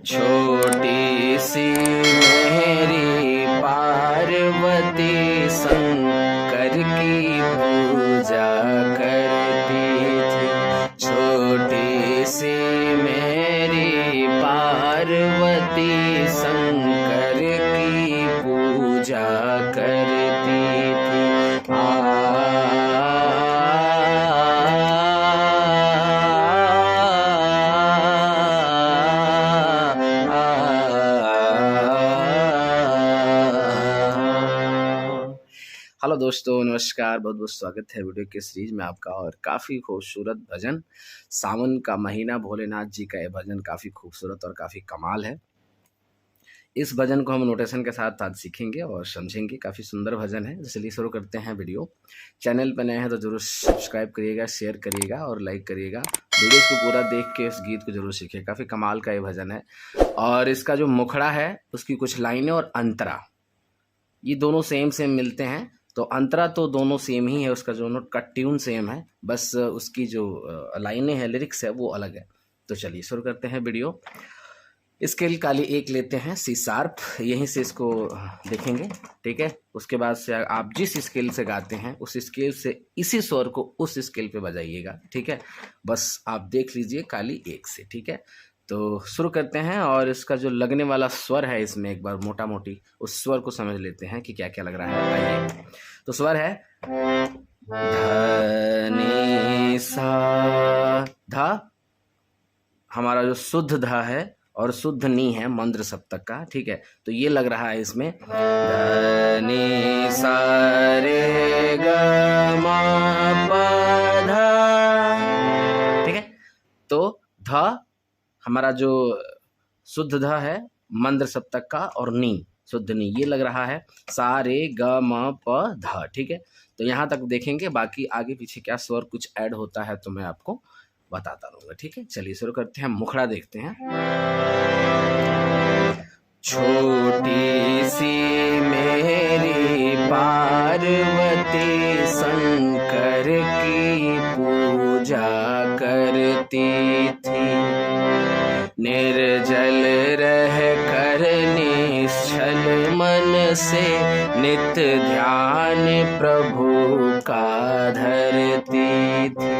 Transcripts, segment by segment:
छोटी सी मेरी पार्वती शंकर की पूजा करती थी। छोटी सी मेरी पार्वती शंकर की पूजा करती थी। हेलो दोस्तों, नमस्कार, बहुत बहुत स्वागत है वीडियो के सीरीज में आपका। और काफ़ी खूबसूरत भजन, सावन का महीना, भोलेनाथ जी का ये भजन काफ़ी खूबसूरत और काफ़ी कमाल है। इस भजन को हम नोटेशन के साथ आज सीखेंगे और समझेंगे। काफ़ी सुंदर भजन है। चलिए शुरू करते हैं वीडियो। चैनल पर नए हैं तो जरूर सब्सक्राइब करिएगा, शेयर करिएगा और लाइक करिएगा। वीडियो को पूरा देख के इस गीत को जरूर सीखिए। काफ़ी कमाल का ये भजन है। और इसका जो मुखड़ा है, उसकी कुछ लाइनें और अंतरा, ये दोनों सेम मिलते हैं। तो अंतरा तो दोनों सेम ही है, उसका जो नोट का ट्यून सेम है, बस उसकी जो लाइनें हैं, लिरिक्स है, वो अलग है। तो चलिए शुरू करते हैं वीडियो। स्केल काली एक लेते हैं, सी शार्प, यहीं से इसको देखेंगे, ठीक है। उसके बाद से आप जिस स्केल से गाते हैं उस स्केल से इसी स्वर को उस स्केल पे बजाइएगा, ठीक है। बस आप देख लीजिए काली एक से, ठीक है। तो शुरू करते हैं। और इसका जो लगने वाला स्वर है, इसमें एक बार मोटा मोटी उस स्वर को समझ लेते हैं कि क्या क्या लग रहा है। आइए, तो स्वर है ध नि सा धा। हमारा जो शुद्ध धा है और शुद्ध नी है मंद्र सप्तक का, ठीक है। तो ये लग रहा है इसमें ध नि सा रे ग म प ध, ठीक है। तो ध हमारा जो शुद्ध ध है मंद्र सप्तक का, और नी शुद्ध नी, ये लग रहा है सा रे ग म प ध, ठीक है। तो यहाँ तक देखेंगे, बाकी आगे पीछे क्या स्वर कुछ ऐड होता है तो मैं आपको बताता रहूँगा, ठीक है। चलिए शुरू करते हैं। मुखड़ा देखते हैं। छोटी सी मेरी पार्वती शंकर की पूजा करती थी। निर्जल रह कर निश्चल मन से नित्य ध्यान प्रभु का धरती थी।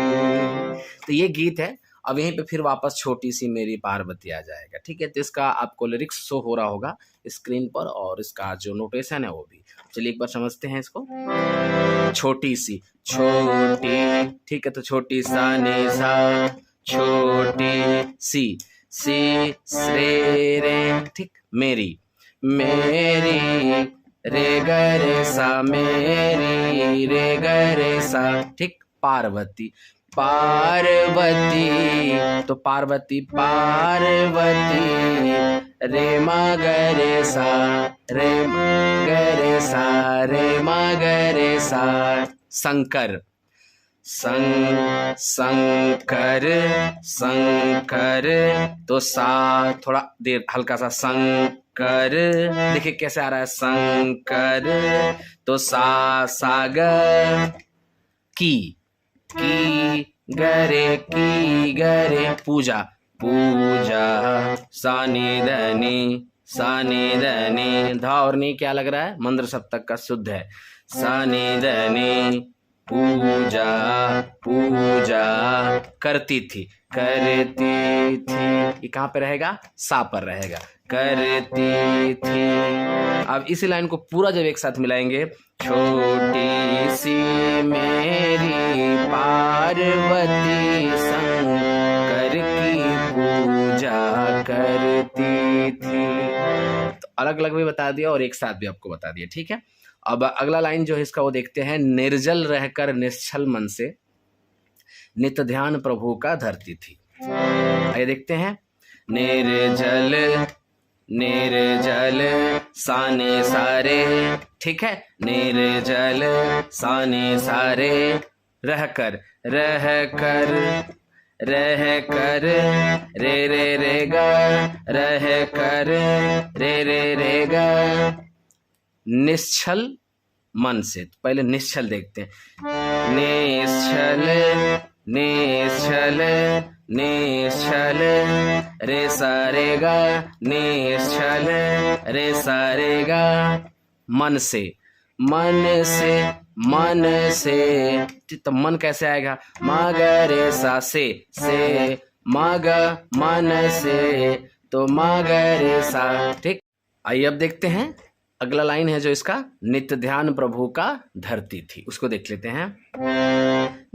तो ये गीत है। अब यहीं पे फिर वापस छोटी सी मेरी पार्वती आ जाएगा, ठीक है। तो इसका आपको लिरिक्स शो हो रहा होगा स्क्रीन पर, और इसका जो नोटेशन है वो भी। चलिए एक बार समझते हैं इसको। छोटी सी, छोटी, ठीक है। तो छोटी सा ने सा, छोटी सी, सी रे रे, ठीक। मेरी, मेरी रे ग रे सा, मेरी रे ग रे सा, ठीक। पार्वती, पार्वती, तो पार्वती, पार्वती रे म ग रे सा, रे म ग रे सा, रे म ग रे सा। शंकर, शंकर, शंकर, तो सा थोड़ा देर हल्का सा शंकर, देखिए कैसे आ रहा है शंकर। तो सा ग, की गरे, की गरे, पूजा, पूजा, सानी धनी, सानी धनी, धा और नी क्या लग रहा है, मंद्र सप्तक का शुद्ध है। सानी धनी, पूजा, पूजा करती थी, करती थी, ये कहाँ पे रहेगा, सा पर रहेगा, करती थी। अब इसी लाइन को पूरा जब एक साथ मिलाएंगे, छोटी सी मेरी पार्वती शंकर की पूजा करती थी। तो अलग अलग भी बता दिया और एक साथ भी आपको बता दिया, ठीक है। अब अगला लाइन जो है इसका वो देखते हैं। निर्जल रहकर निश्चल मन से नित्य ध्यान प्रभु का धरती थी। आइए देखते हैं। निर्जल, निर्जल साने सारे, ठीक है। निर्जल साने सारे, रहकर, रहकर, रहकर, रे रे रे ग, रहकर, रे रे रे ग, निश्चल मन से। पहले निश्चल देखते हैं। निश्चल, निश्चल, निश्चल रे सा रे गा, निश्चल रे सा रे गा। मन से, मन से, मन से, तो मन कैसे आएगा? म ग रे सा से म ग, मन से, तो म ग रे सा। ठीक, आइए अब देखते हैं अगला लाइन है जो इसका, नित्य ध्यान प्रभु का धरती थी, उसको देख लेते हैं।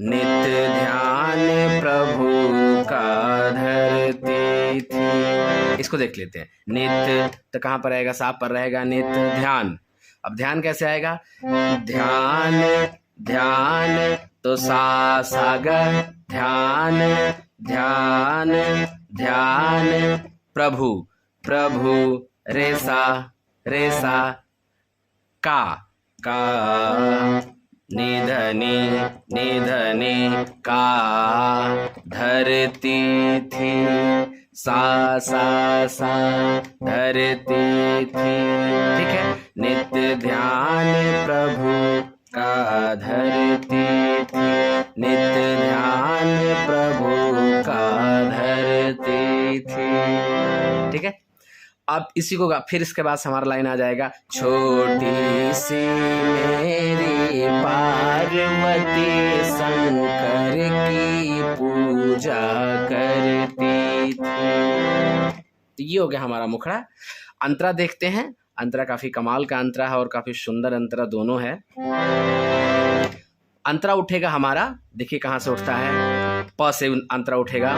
नित्य ध्यान प्रभु का धरती थी, इसको देख लेते हैं। नित्य तो कहाँ पर रहेगा? सा पर रहेगा, नित्य ध्यान। अब ध्यान कैसे आएगा? ध्यान, ध्यान, तो सा सा ग, ध्यान, ध्यान, ध्यान, प्रभु, प्रभु, रे सा का, निधनी, निधनी, का धरती थी, सा धरती थी। ठीक है, नित्य ध्यान प्रभु का धरती थी, नित्य ध्यान प्रभु का धरती थी। ठीक है, अब इसी को फिर इसके बाद हमारा लाइन आ जाएगा। छोटी सी मेरी पार्वती शंकर की पूजा करती थी। तो ये हो गया हमारा मुखड़ा। अंतरा देखते हैं। अंतरा काफी कमाल का अंतरा है और काफी सुंदर अंतरा दोनों है। अंतरा उठेगा हमारा, देखिए कहाँ से उठता है। प से अंतरा उठेगा।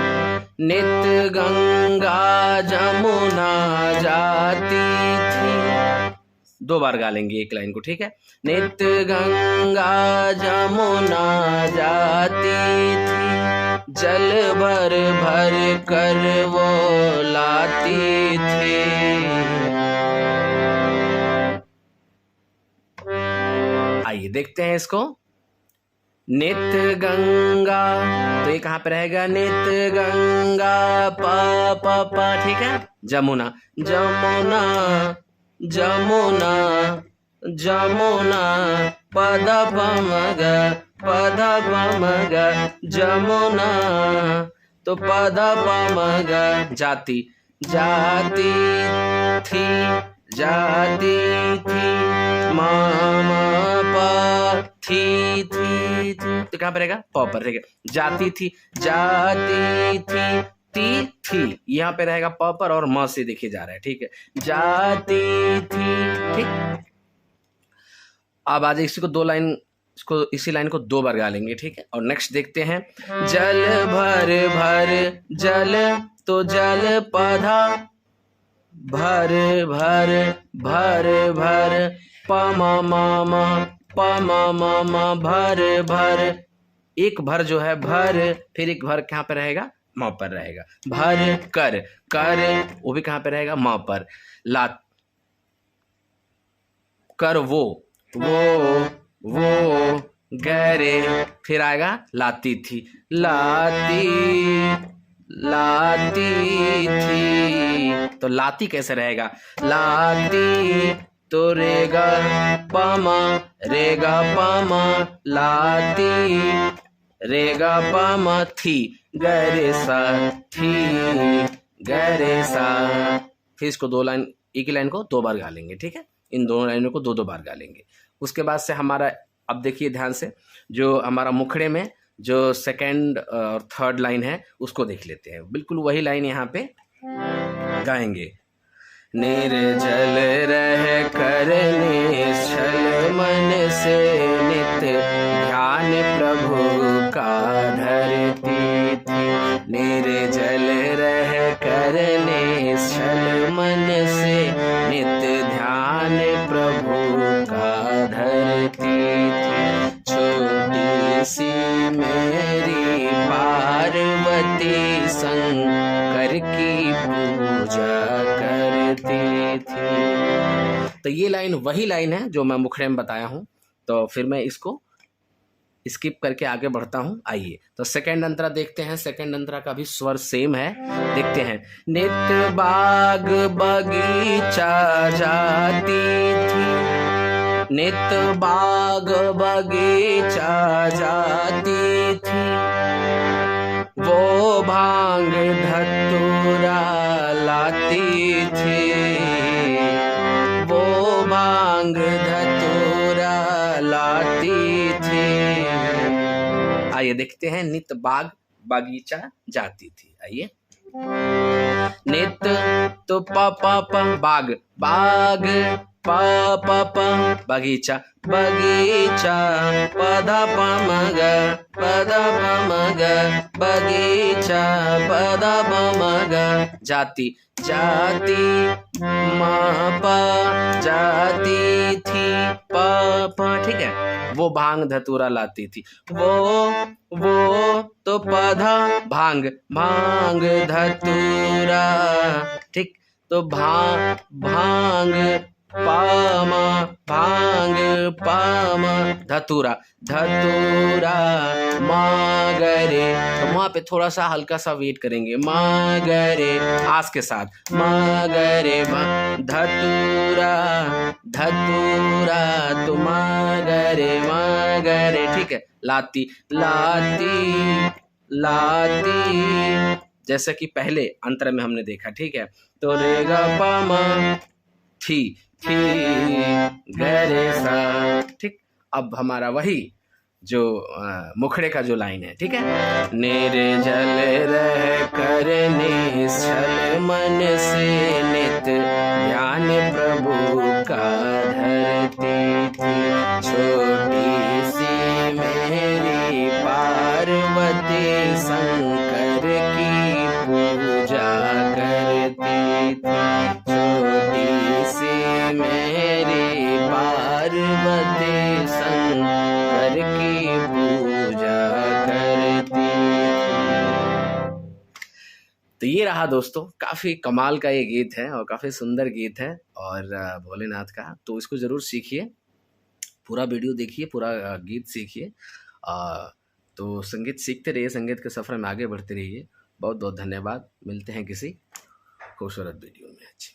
नित्य गंगा जमुना जाती थी, दो बार गा लेंगे एक लाइन को। ठीक है, नित्य गंगा जमुना जाती थी, जल भर भर कर वो लाती थी। आइए देखते हैं इसको। नित्य गंगा, तो ये कहाँ पे रहेगा? नित्य गंगा, पा पा पा। ठीक है, जमुना, जमुना, जमुना, जमुना, पद पम ग, पद पम ग, जमुना, तो पद पम ग। जाति, जाती थी, जाती थी, मामा पा थी, तो कहाँ पर रहेगा? प पर रहेगा। जाती थी, जाती थी, थी यहाँ पे रहेगा प पर और म से देखिए जा रहा है। ठीक है, जाती थी। ठीक, अब आज इसी को दो लाइन, इसको इसी लाइन को दो बार गा लेंगे। ठीक है, और नेक्स्ट देखते हैं। जल भर भर जल, तो जल पधा भर भर भर भर, पमा मामा पमा मामा भर भर। एक भर जो है भर, फिर एक भर कहाँ पे रहेगा? म पर रहेगा। भर कर, कर वो भी कहाँ पे रहेगा? म पर। ला कर वो गहरे, फिर आएगा लाती थी, लाती, लाती थी। तो लाती कैसे रहेगा? लाती, तो रेगा पामा, रेगा पामा, लाती, रेगा पामा थी, गरे सा थी, गरे सा। फिर इसको दो लाइन, एक ही लाइन को दो बार गा लेंगे। ठीक है, इन दोनों लाइनों को दो दो बार गा लेंगे। उसके बाद से हमारा, अब देखिए ध्यान से, जो हमारा मुखड़े में जो सेकंड और थर्ड लाइन है उसको देख लेते हैं। बिल्कुल वही लाइन यहाँ पे गाएंगे। निर्जल रह कर निश्चल मन से, नित्य ध्यान प्रभु का धरती थी। निर्जल रह कर निश्चल मन से, नित्य ध्यान प्रभु का धरती थी। छोटी सी मेरी पार्वती शंकर की पूजा करती थी। तो ये लाइन वही लाइन है जो मैं मुखड़े में बताया हूं। तो फिर मैं इसको स्किप करके आगे बढ़ता हूं। आइए तो सेकंड अंतरा देखते हैं। सेकंड अंतरा का भी स्वर सेम है, देखते हैं। नित्य बाग बगीचा जाती थी, नित्य बाग बगीचा जाती थी, वो वो भांग धतूरा लाती थी, वो भांग धतूरा लाती थी। आइए देखते हैं, नित बाग बागीचा जाती थी। आइए, नित तो प प प बाग बाग, प प प बगीचा बगीचा, पदा प मग पदा प मग बगीचा, पदा प मग, जाती जाती मा प जाती थी, प ठीक है। वो भांग धतूरा लाती थी, वो तो पधा भांग भांग धतूरा, ठीक। तो भांग पामा भांग पामा, धतूरा धतूरा मागरे। तो वहां पे थोड़ा सा हल्का सा वेट करेंगे, मागरे आस के साथ, मागरे धतूरा धतूरा, तो मागरे मागरे, ठीक है। लाती लाती लाती, जैसा कि पहले अंतर में हमने देखा, ठीक है। तो रे गा पा मा थी गरे सा, ठीक। अब हमारा वही जो मुखड़े का जो लाइन है, ठीक है। नेरे जल रह कर निश्चल मन से, नित ध्यान प्रभु का धरती थी, छोटी सी मेरी पार्वती शंकर की पूजा करती थी, छोटी सी मेरी पार्वती शंकर की पूजा करती थी। तो ये रहा दोस्तों, काफ़ी कमाल का ये गीत है और काफ़ी सुंदर गीत है और भोलेनाथ का। तो इसको ज़रूर सीखिए, पूरा वीडियो देखिए, पूरा गीत सीखिए। तो संगीत सीखते रहिए, संगीत के सफ़र में आगे बढ़ते रहिए। बहुत बहुत धन्यवाद। मिलते हैं किसी खूबसूरत वीडियो में। अच्छी